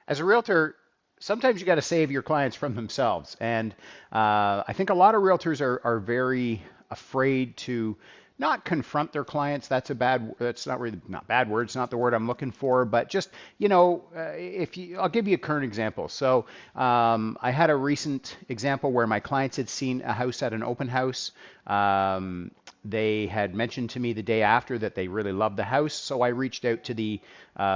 As a realtor, sometimes you got to save your clients from themselves. And I think a lot of realtors are very afraid to not confront their clients. That's not really, not bad words, not the word I'm looking for, but just, I'll give you a current example. So I had a recent example where my clients had seen a house at an open house. Um, they had mentioned to me the day after that they really loved the house, so I reached out to the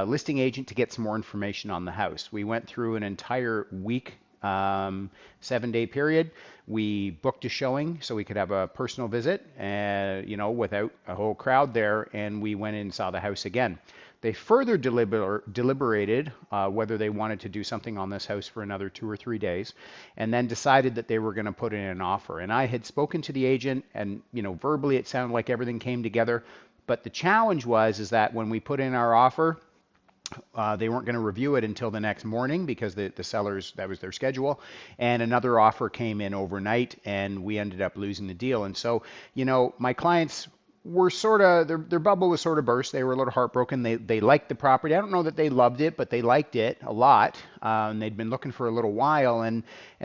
listing agent to get some more information on the house. We went through an entire week, 7-day period. We booked a showing so we could have a personal visit, without a whole crowd there, and we went in and saw the house again. They further deliberated whether they wanted to do something on this house for another 2 or 3 days, and then decided that they were going to put in an offer. And I had spoken to the agent, and verbally it sounded like everything came together. But the challenge was is that when we put in our offer, they weren't going to review it until the next morning because the sellers, that was their schedule. And another offer came in overnight, and we ended up losing the deal. And so, my clients were sort of, their bubble was sort of burst. They were a little heartbroken. They liked the property. I don't know that they loved it, but they liked it a lot. And they'd been looking for a little while, and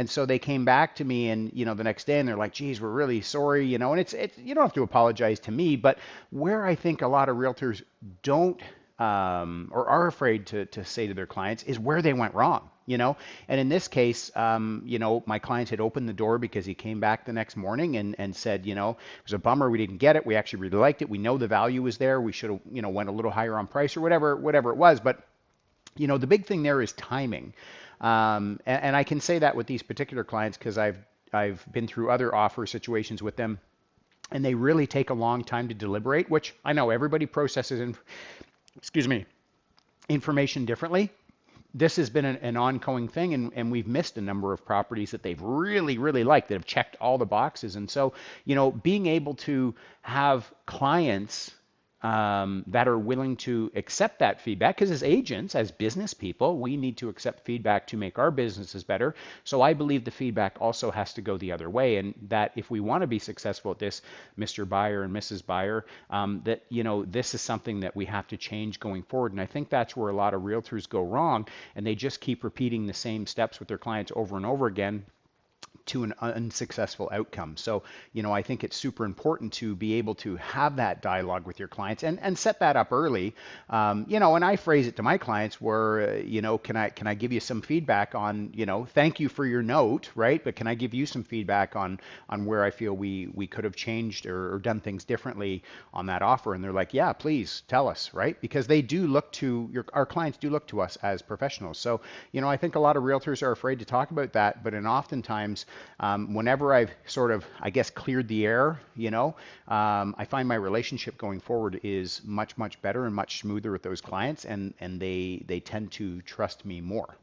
so they came back to me, and the next day, and they're like, "Geez, we're really sorry," and it's you don't have to apologize to me, but where I think a lot of realtors don't or are afraid to say to their clients is where they went wrong. And in this case, my client had opened the door because he came back the next morning and said, it was a bummer we didn't get it. We actually really liked it. We know the value was there. We should have, went a little higher on price or whatever it was. But, the big thing there is timing. And I can say that with these particular clients because I've been through other offer situations with them, and they really take a long time to deliberate, which I know everybody processes excuse me, information differently. This has been an ongoing thing, and we've missed a number of properties that they've really, really liked that have checked all the boxes. And so, being able to have clients that are willing to accept that feedback, because as agents, as business people, we need to accept feedback to make our businesses better. So I believe the feedback also has to go the other way, and that if we want to be successful at this, Mr. Buyer and Mrs. Buyer, that this is something that we have to change going forward. And I think that's where a lot of realtors go wrong, and they just keep repeating the same steps with their clients over and over again to an unsuccessful outcome. So, I think it's super important to be able to have that dialogue with your clients and set that up early. And I phrase it to my clients where, can I give you some feedback on, thank you for your note, right? But can I give you some feedback on where I feel we could have changed or done things differently on that offer? And they're like, yeah, please tell us, right? Because they do look to our clients do look to us as professionals. So, I think a lot of realtors are afraid to talk about that, but oftentimes whenever I've sort of, I guess, cleared the air, I find my relationship going forward is much, much better and much smoother with those clients, and they tend to trust me more.